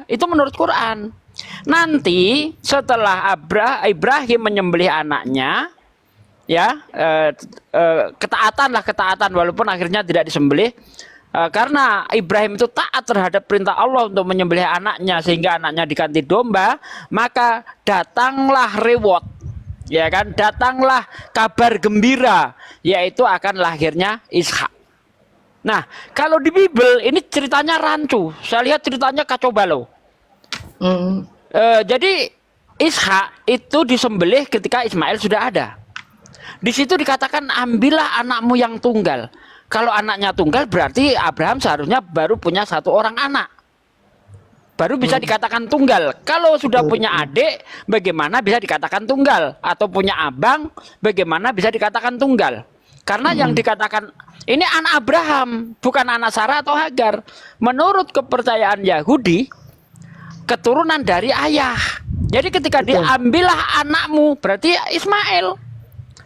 Itu menurut Quran. Nanti setelah Ibrahim menyembelih anaknya, ya ketaatan walaupun akhirnya tidak disembelih. Karena Ibrahim itu taat terhadap perintah Allah untuk menyembelih anaknya sehingga anaknya diganti domba, maka datanglah reward, ya kan? Datanglah kabar gembira, yaitu akan lahirnya Ishak. Nah, kalau di Bible ini ceritanya rancu. Saya lihat ceritanya kacau balau. Jadi Ishak itu disembelih ketika Ismail sudah ada. Di situ dikatakan ambillah anakmu yang tunggal. Kalau anaknya tunggal berarti Abraham seharusnya baru punya satu orang anak. Baru bisa dikatakan tunggal. Kalau sudah punya adik, bagaimana bisa dikatakan tunggal? Atau punya abang, bagaimana bisa dikatakan tunggal? Karena yang dikatakan ini anak Abraham, bukan anak Sarah atau Hagar. Menurut kepercayaan Yahudi, keturunan dari ayah. Jadi ketika diambillah anakmu, berarti Ismail.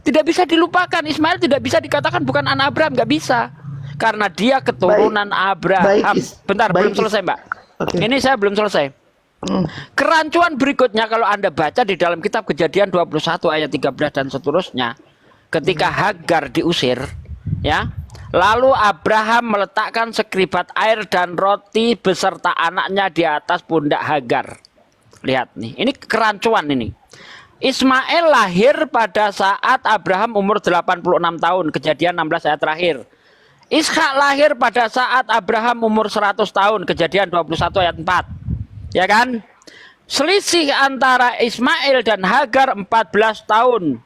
Tidak bisa dilupakan, Ismail tidak bisa dikatakan bukan anak Abraham, nggak bisa. Karena dia keturunan Abraham. Bentar, belum selesai Mbak. Ini saya belum selesai. Kerancuan berikutnya kalau Anda baca di dalam kitab Kejadian 21 ayat 13 dan seterusnya. Ketika Hagar diusir, ya. Lalu Abraham meletakkan sekribat air dan roti beserta anaknya di atas pundak Hagar. Lihat nih, ini kerancuan ini. Ismail lahir pada saat Abraham umur 86 tahun, Kejadian 16 ayat terakhir. Ishak lahir pada saat Abraham umur 100 tahun, Kejadian 21 ayat 4. Ya kan? Selisih antara Ismail dan Hagar 14 tahun.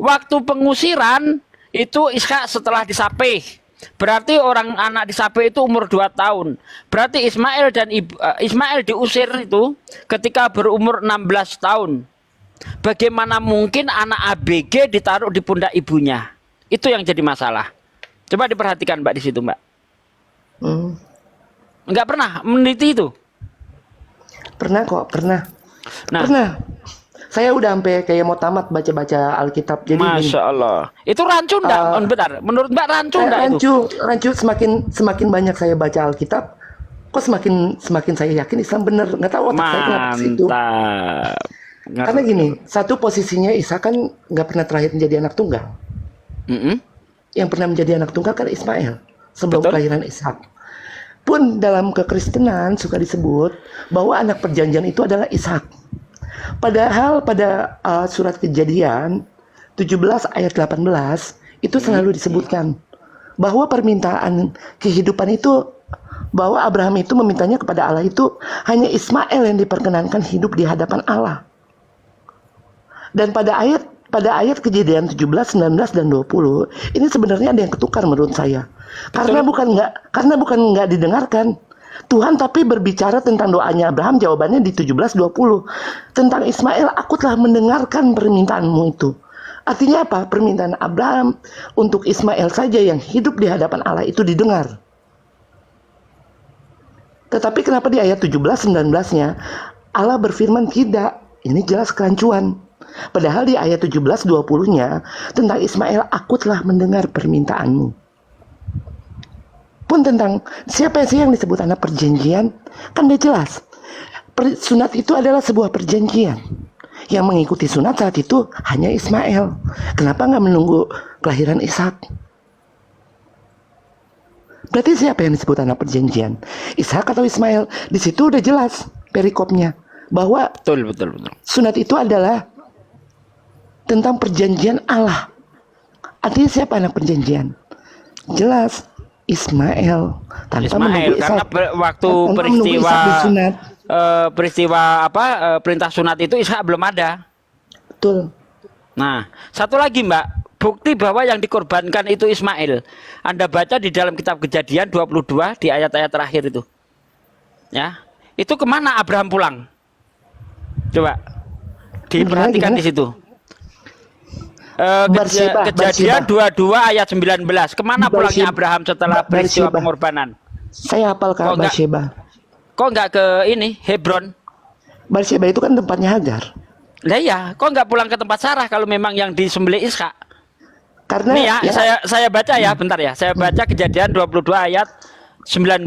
Waktu pengusiran itu Ishak setelah disapih. Berarti orang anak disapih itu umur 2 tahun. Berarti Ismail diusir itu ketika berumur 16 tahun. Bagaimana mungkin anak ABG ditaruh di pundak ibunya? Itu yang jadi masalah. Coba diperhatikan Mbak di situ Mbak. Enggak pernah meneliti itu? Pernah kok, pernah. Nah, pernah. Saya udah sampai kayak mau tamat baca-baca Alkitab. Jadi Masya Allah. Itu rancu enggak? Bentar, menurut Mbak rancu enggak itu? Rancu semakin banyak saya baca Alkitab, kok semakin saya yakin Islam benar. Nggak tahu otak saya kenapa ke situ. Mantap. Karena gini, satu posisinya Isa kan nggak pernah terakhir menjadi anak tunggal. Yang pernah menjadi anak tunggal kan Ismail sebelum kelahiran Ishak. Pun dalam kekristenan suka disebut bahwa anak perjanjian itu adalah Ishak. Padahal pada surat Kejadian 17 ayat 18 itu selalu disebutkan bahwa permintaan kehidupan itu, bahwa Abraham itu memintanya kepada Allah itu hanya Ismail yang diperkenankan hidup di hadapan Allah. Dan pada ayat Kejadian 17, 19 dan 20 ini sebenarnya ada yang ketukar menurut saya. Karena bukan nggak didengarkan Tuhan, tapi berbicara tentang doanya Abraham, jawabannya di 17, 20 tentang Ismail, aku telah mendengarkan permintaanmu itu. Artinya apa? Permintaan Abraham untuk Ismail saja yang hidup di hadapan Allah itu didengar. Tetapi kenapa di ayat 17, 19-nya Allah berfirman tidak? Ini jelas kerancuan. Padahal di ayat 17, 20-nya tentang Ismail, aku telah mendengar permintaanmu. Pun tentang siapa sih yang disebut anak perjanjian, kan udah jelas. Sunat itu adalah sebuah perjanjian. Yang mengikuti sunat saat itu hanya Ismail. Kenapa nggak menunggu kelahiran Ishak? Berarti siapa yang disebut anak perjanjian? Ishak atau Ismail? Di situ udah jelas perikopnya bahwa betul. sunat itu adalah tentang perjanjian Allah. Artinya siapa anak perjanjian? Jelas Ismail. Tanpa menunggu Ishak. Karena waktu peristiwa perintah sunat itu Ishak belum ada. Betul. Nah, satu lagi Mbak, bukti bahwa yang dikorbankan itu Ismail. Anda baca di dalam kitab Kejadian 22 di ayat-ayat terakhir itu. Ya. Itu kemana Abraham pulang? Coba diperhatikan di situ. Kejadian 22 ayat 19. Kemana pulangnya Abraham setelah peristiwa pengorbanan? Saya hafal Kak Barsheba. Kok nggak ke ini Hebron? Barsheba itu kan tempatnya Hagar. Lah iya, kok nggak pulang ke tempat Sarah kalau memang yang disembelih Ishak? Karena nih ya, saya baca ya, bentar ya. Saya baca Kejadian 22 ayat 19.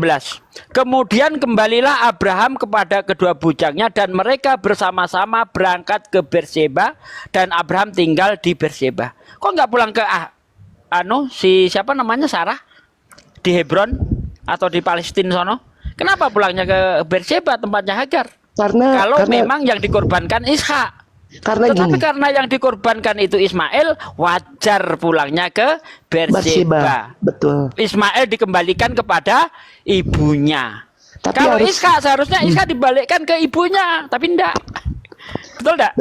Kemudian kembalilah Abraham kepada kedua bujangnya dan mereka bersama-sama berangkat ke Berseba dan Abraham tinggal di Berseba. Kok nggak pulang ke si siapa namanya Sarah di Hebron atau di Palestina sono? Kenapa pulangnya ke Berseba tempatnya Hagar? Kalau memang yang dikorbankan Ishak. Tetapi karena yang dikorbankan itu Ismail, wajar pulangnya ke Berseba. Betul. Ismail dikembalikan kepada ibunya. Tapi kalau Ishak seharusnya Ishak dibalikkan ke ibunya, tapi enggak. Betul enggak?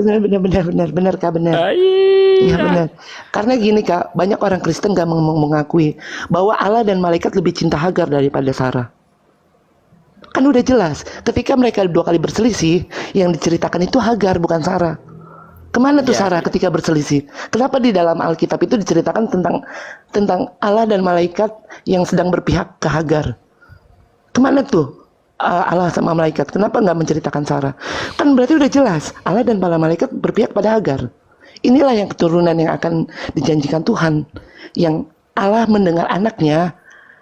Benar Kak, benar. Iya benar. Karena gini Kak, banyak orang Kristen gak mengakui bahwa Allah dan malaikat lebih cinta Hagar daripada Sarah. Kan udah jelas, ketika mereka 2 kali berselisih, yang diceritakan itu Hagar bukan Sarah. Kemana tuh Sarah ketika berselisih? Kenapa di dalam Alkitab itu diceritakan tentang Allah dan malaikat yang sedang berpihak ke Hagar? Kemana tuh Allah sama malaikat? Kenapa nggak menceritakan Sarah? Kan berarti udah jelas Allah dan para malaikat berpihak pada Hagar. Inilah yang keturunan yang akan dijanjikan Tuhan, yang Allah mendengar anaknya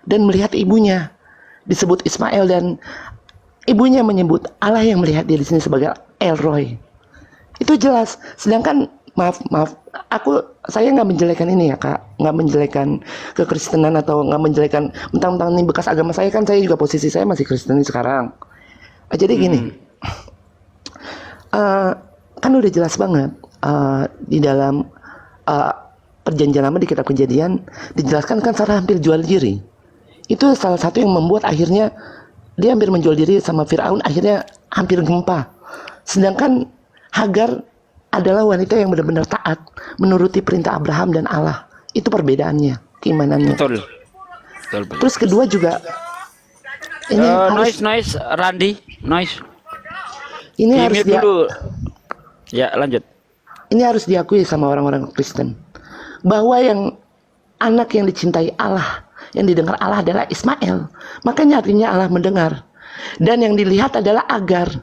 dan melihat ibunya. Disebut Ismail dan ibunya menyebut Allah yang melihat dia di sini sebagai El Roy. Itu jelas. Sedangkan maaf, saya nggak menjelekan ini ya Kak, nggak menjelekan kekristenan atau nggak menjelekan mentang-mentang ini bekas agama saya, kan saya juga posisi saya masih Kristen sekarang. Jadi gini, kan udah jelas banget di dalam perjanjian lama di kitab Kejadian dijelaskan kan Sarah hampir jual diri. Itu salah satu yang membuat akhirnya dia hampir menjual diri sama Firaun, akhirnya hampir gempa. Sedangkan Hagar adalah wanita yang benar-benar taat menuruti perintah Abraham dan Allah. Itu perbedaannya, keimanannya. Betul. Terus kedua juga ini noise Randy, noise. Ini harus dulu. Ya, lanjut. Ini harus diakui sama orang-orang Kristen bahwa yang anak yang dicintai Allah, yang didengar Allah adalah Ismail. Makanya artinya Allah mendengar. Dan yang dilihat adalah Hagar.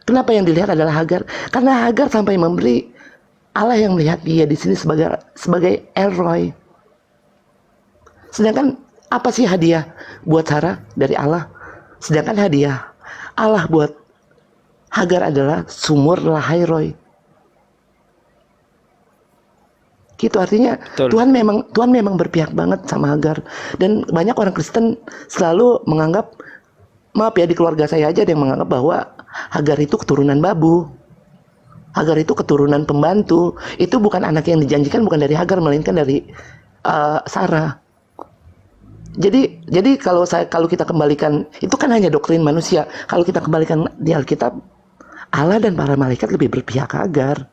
Kenapa yang dilihat adalah Hagar? Karena Hagar sampai memberi Allah yang melihat dia di sini sebagai El Roy. Sedangkan apa sih hadiah buat Sarah dari Allah? Sedangkan hadiah Allah buat Hagar adalah sumur Lahai Roy. Gitu artinya Tuhan memang berpihak banget sama Hagar. Dan banyak orang Kristen selalu menganggap, maaf ya, di keluarga saya aja ada yang menganggap bahwa Hagar itu keturunan babu. Hagar itu keturunan pembantu. Itu bukan anak yang dijanjikan, bukan dari Hagar, melainkan dari Sarah. Jadi kalau kita kembalikan, itu kan hanya doktrin manusia. Kalau kita kembalikan di Alkitab, Allah dan para malaikat lebih berpihak ke Hagar.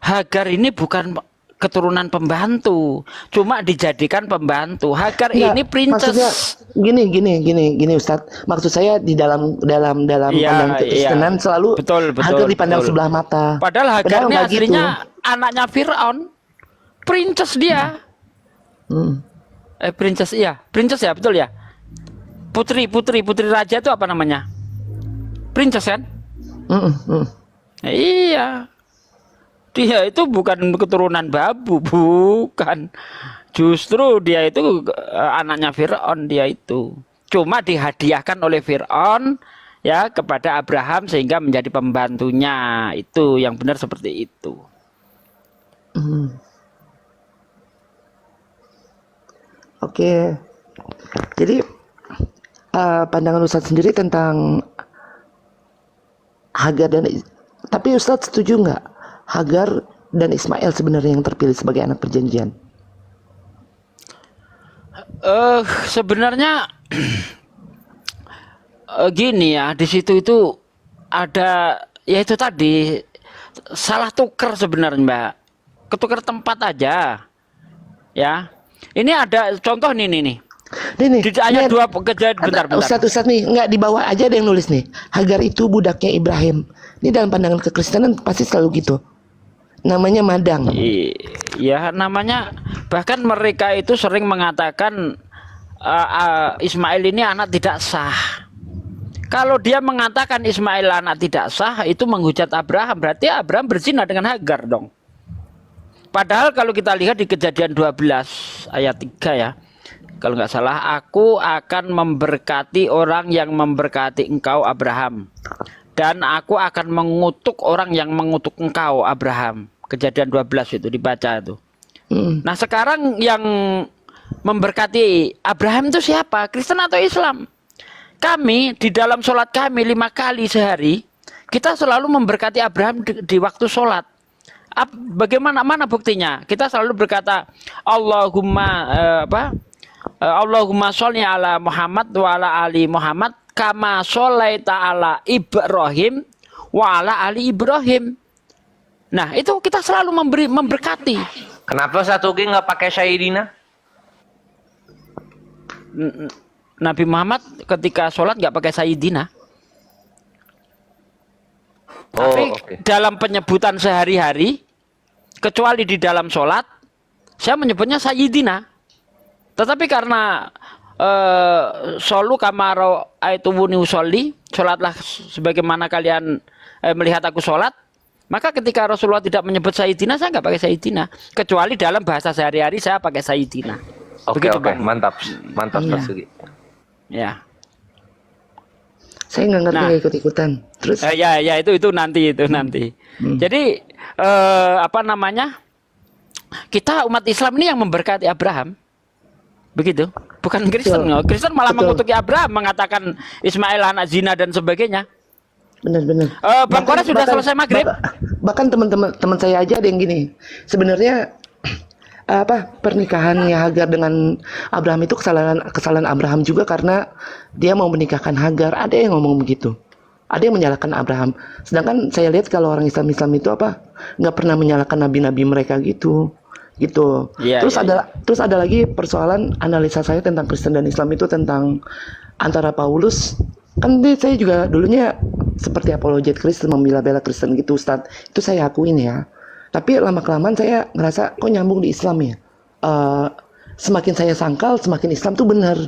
Hagar ini bukan keturunan pembantu, cuma dijadikan pembantu. Hagar ini princess. Maksudnya gini Ustadz. Maksud saya di dalam pandangan kekristenan selalu Hagar dipandang sebelah mata. Padahal Hagar ini aslinya anaknya Firaun. Princess dia. Princess ya, betul ya. Putri raja itu apa namanya? Princess kan? Iya. Dia itu bukan keturunan babu, bukan. Justru dia itu anaknya Firaun, dia itu. Cuma dihadiahkan oleh Firaun ya kepada Abraham sehingga menjadi pembantunya. Itu yang benar seperti itu. Oke. Jadi pandangan Ustadz sendiri tentang Hagar tapi Ustadz setuju nggak Hagar dan Ismail sebenarnya yang terpilih sebagai anak perjanjian? Sebenarnya gini ya, di situ itu ada ya itu tadi salah tukar sebenarnya, Mbak. Ketukar tempat aja. Ya. Ini ada contoh nih. Ini di ayat 2 Kejadian, bentar. Ustadz nih, nggak di bawah aja ada yang nulis nih. Hagar itu budaknya Ibrahim. Ini dalam pandangan kekristenan pasti selalu gitu. Namanya madang. Iya, namanya, bahkan mereka itu sering mengatakan Ismail ini anak tidak sah. Kalau dia mengatakan Ismail anak tidak sah, itu menghujat Abraham. Berarti Abraham berzina dengan Hagar dong. Padahal kalau kita lihat di Kejadian 12 ayat 3 ya, kalau nggak salah, aku akan memberkati orang yang memberkati engkau Abraham, dan aku akan mengutuk orang yang mengutuk engkau Abraham. Kejadian 12 itu dibaca itu. Nah sekarang yang memberkati Abraham itu siapa? Kristen atau Islam? Kami di dalam sholat kami 5 kali sehari, kita selalu memberkati Abraham di waktu sholat. Bagaimana mana buktinya? Kita selalu berkata Allahumma sholli ala Muhammad wa ala ali Muhammad kama sholaita ala Ibrahim wa ala ali Ibrahim. Nah itu kita selalu memberkati. Kenapa satu G nggak pakai Sayyidina? Nabi Muhammad ketika sholat nggak pakai Sayyidina. Tapi dalam penyebutan sehari-hari, kecuali di dalam sholat, saya menyebutnya Sayyidina. Tetapi karena solu kamaro aitumuni usolli, sholatlah sebagaimana kalian melihat aku sholat, maka ketika Rasulullah tidak menyebut Sayyidina, saya nggak pakai Sayyidina. Kecuali dalam bahasa sehari-hari saya pakai Sayyidina. Oke, mantap Pak Sugi. Ya. Saya nggak ngerti, nggak ikut-ikutan. Terus? Ya itu nanti. Jadi apa namanya? Kita umat Islam ini yang memberkati Abraham, begitu. Bukan Kristen. Kristen malah mengutuki Abraham, mengatakan Ismail anak zina dan sebagainya. Benar-benar. Bang Kora sudah selesai maghrib. Bahkan teman saya aja ada yang gini. Sebenarnya pernikahannya Hagar dengan Abraham itu kesalahan Abraham juga, karena dia mau menikahkan Hagar. Ada yang ngomong begitu. Ada yang menyalahkan Abraham. Sedangkan saya lihat kalau orang Islam itu nggak pernah menyalahkan nabi-nabi mereka gitu. Ya, terus ada lagi persoalan analisa saya tentang Kristen dan Islam itu tentang antara Paulus. Kan saya juga dulunya seperti apologet Kristen, membela-bela Kristen gitu, Ustadz. Itu saya akuin ya. Tapi lama-kelamaan saya ngerasa kok nyambung di Islam ya. Semakin saya sangkal, semakin Islam tuh benar.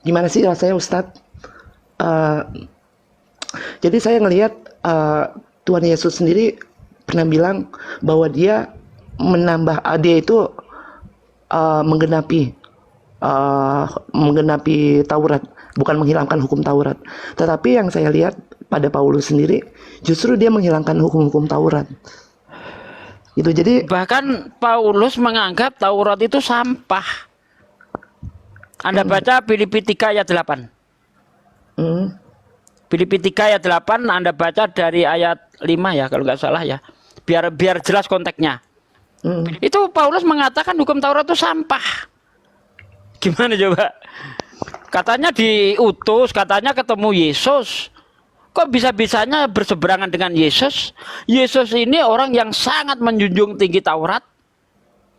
Gimana sih rasanya Ustadz? Jadi saya ngelihat Tuhan Yesus sendiri pernah bilang bahwa dia dia itu menggenapi Taurat, bukan menghilangkan hukum Taurat. Tetapi yang saya lihat pada Paulus sendiri, justru dia menghilangkan hukum-hukum Taurat. Gitu. Jadi bahkan Paulus menganggap Taurat itu sampah. Anda baca Filipi 3 ayat 8. Filipi 3 ayat 8, Anda baca dari ayat 5 ya kalau nggak salah ya. Biar jelas konteksnya. Itu Paulus mengatakan hukum Taurat itu sampah. Gimana coba? Katanya diutus, katanya ketemu Yesus. Kok bisa-bisanya berseberangan dengan Yesus? Yesus ini orang yang sangat menjunjung tinggi Taurat.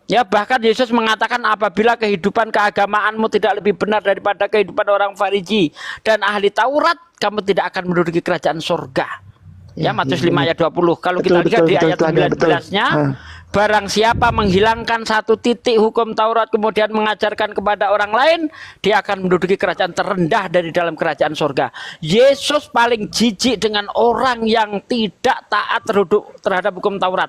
Ya, bahkan Yesus mengatakan apabila kehidupan keagamaanmu tidak lebih benar daripada kehidupan orang Farisi dan ahli Taurat, kamu tidak akan menduduki kerajaan surga. Ya, Matius 5 ayat 20. Kalau kita lihat di ayat 19-nya, barang siapa menghilangkan satu titik hukum Taurat kemudian mengajarkan kepada orang lain, dia akan menduduki kerajaan terendah dari dalam kerajaan surga. Yesus paling jijik dengan orang yang tidak taat terhadap hukum Taurat.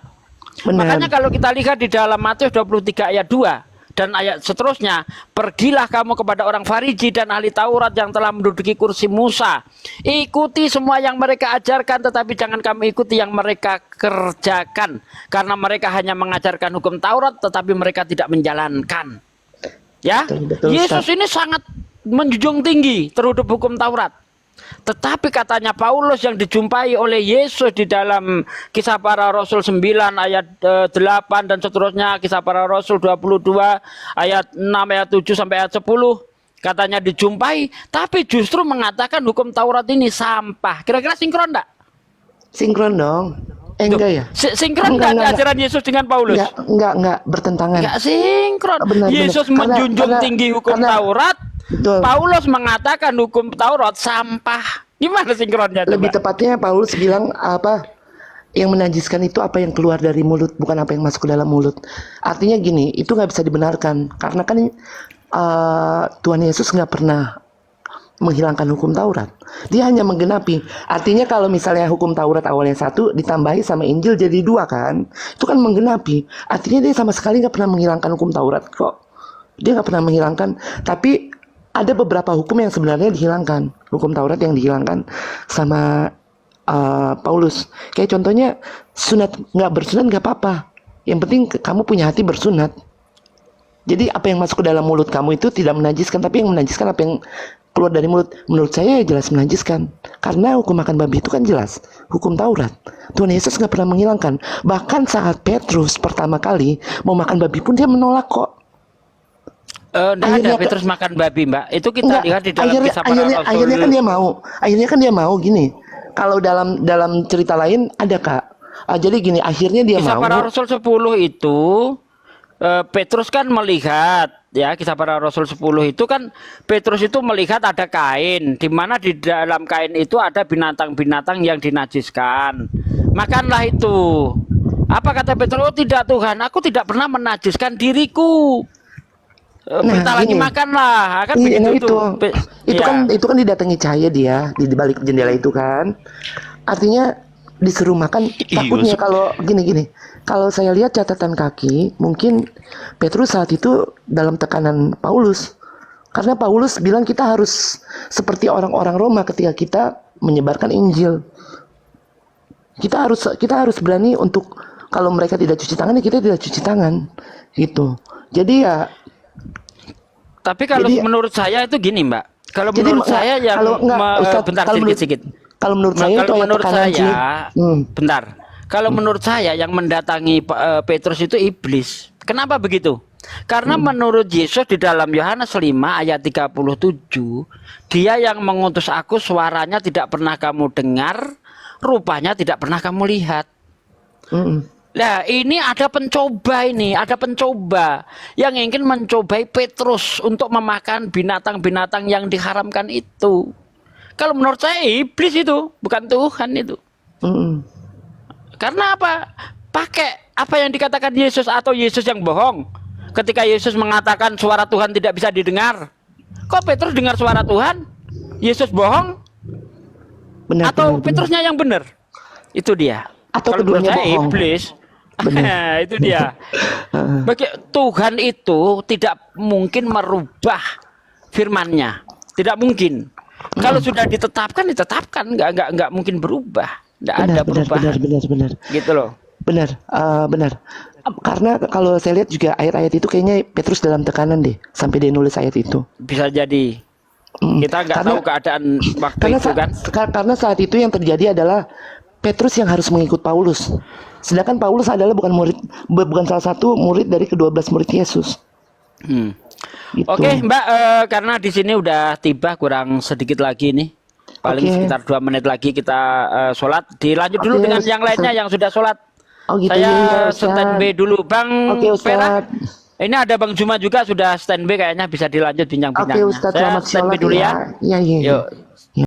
Benar. Makanya kalau kita lihat di dalam Matius 23 ayat 2 dan ayat seterusnya, pergilah kamu kepada orang Farisi dan ahli Taurat yang telah menduduki kursi Musa. Ikuti semua yang mereka ajarkan, tetapi jangan kamu ikuti yang mereka kerjakan. Karena mereka hanya mengajarkan hukum Taurat, tetapi mereka tidak menjalankan. Ya, betul, Yesus ini sangat menjunjung tinggi terhadap hukum Taurat. Tetapi katanya Paulus yang dijumpai oleh Yesus di dalam Kisah Para Rasul 9 ayat 8 dan seterusnya, Kisah Para Rasul 22 ayat 6 ayat 7 sampai ayat 10, katanya dijumpai, tapi justru mengatakan hukum Taurat ini sampah. Kira-kira sinkron enggak? Sinkron dong. Enggak ya? Sinkron enggak ajaran Yesus dengan Paulus? Enggak bertentangan. Enggak sinkron. Benar, Yesus menjunjung tinggi hukum Taurat. Betul. Paulus mengatakan hukum Taurat sampah. Gimana sinkronnya? Lebih tepatnya Paulus bilang yang menajiskan itu apa yang keluar dari mulut, bukan apa yang masuk ke dalam mulut. Artinya gini, itu nggak bisa dibenarkan karena kan Tuhan Yesus nggak pernah menghilangkan hukum Taurat. Dia hanya menggenapi. Artinya kalau misalnya hukum Taurat awalnya 1 ditambahi sama Injil jadi 2 kan, itu kan menggenapi. Artinya dia sama sekali nggak pernah menghilangkan hukum Taurat kok. Dia nggak pernah menghilangkan. Tapi ada beberapa hukum yang sebenarnya dihilangkan, hukum Taurat yang dihilangkan sama Paulus. Kayak contohnya sunat, nggak bersunat nggak apa-apa. Yang penting kamu punya hati bersunat. Jadi apa yang masuk ke dalam mulut kamu itu tidak menajiskan, tapi yang menajiskan apa yang keluar dari mulut. Menurut saya jelas menajiskan. Karena hukum makan babi itu kan jelas hukum Taurat. Tuhan Yesus nggak pernah menghilangkan. Bahkan saat Petrus pertama kali mau makan babi pun dia menolak kok. Ada Petrus makan babi, Mbak. Itu kita lihat di dalam kisah para rasul. Akhirnya kan dia mau. Akhirnya kan dia mau gini. Kalau dalam cerita lain ada Kak. Jadi gini, akhirnya dia Kisah mau. para rasul 10 itu Petrus kan melihat, ya, kisah para rasul 10 itu kan Petrus itu melihat ada kain, di mana di dalam kain itu ada binatang-binatang yang dinajiskan. Makanlah itu. Apa kata Petrus? Oh tidak Tuhan, aku tidak pernah menajiskan diriku. Bentar lagi Gini. makanlah, kan Iya, begitu tuh. itu kan didatangi cahaya dia di balik jendela itu kan. Artinya disuruh makan. Takutnya kalau gini. Kalau saya lihat catatan kaki, mungkin Petrus saat itu dalam tekanan Paulus. Karena Paulus bilang kita harus seperti orang-orang Roma ketika kita menyebarkan Injil. Kita harus berani untuk, kalau mereka tidak cuci tangan, ya kita tidak cuci tangan. Gitu. Jadi ya. Tapi kalau menurut saya itu gini, Mbak. Kalau menurut saya yang bentar sedikit-sedikit. Kalau menurut saya itu menurut saya, bentar. Kalau Hmm. menurut saya yang mendatangi Petrus itu iblis. Kenapa begitu? Karena menurut Yesus di dalam Yohanes 5 ayat 37, dia yang mengutus aku suaranya tidak pernah kamu dengar, rupanya tidak pernah kamu lihat. Nah, ini ada pencoba yang ingin mencobai Petrus untuk memakan binatang-binatang yang diharamkan itu. Kalau menurut saya iblis itu, bukan Tuhan itu. Karena apa? Pakai apa yang dikatakan Yesus atau Yesus yang bohong. Ketika Yesus mengatakan suara Tuhan tidak bisa didengar. Kok Petrus dengar suara Tuhan? Yesus bohong? Benar, atau benar. Petrusnya yang benar? Itu dia. Atau kalau keduanya menurut saya bohong. iblis. Itu dia. Bagi Tuhan itu tidak mungkin merubah firman-Nya. Tidak mungkin. Kalau sudah ditetapkan, nggak mungkin berubah. Nggak ada perubahan. Benar. Gitu loh. Benar. Karena kalau saya lihat juga ayat-ayat itu kayaknya Petrus dalam tekanan deh sampai dia nulis ayat itu. Bisa jadi. Kita nggak tahu keadaan waktu itu kan. Karena saat itu yang terjadi adalah Petrus yang harus mengikut Paulus. Sedangkan Paulus adalah bukan salah satu murid dari ke-12 murid Yesus. Gitu. Oke, Mbak, karena di sini udah tiba kurang sedikit lagi nih. Paling sekitar 2 menit lagi kita sholat. Dilanjut dulu dengan yang lainnya yang sudah sholat. Oh gitu. Saya standby dulu, Bang Pera. Ustaz. Ini ada Bang Juma juga sudah standby, kayaknya bisa dilanjut bincang-bincangnya. Ustaz, Saya selamat standby sholat dulu ya. Iya. Yuk. Ya.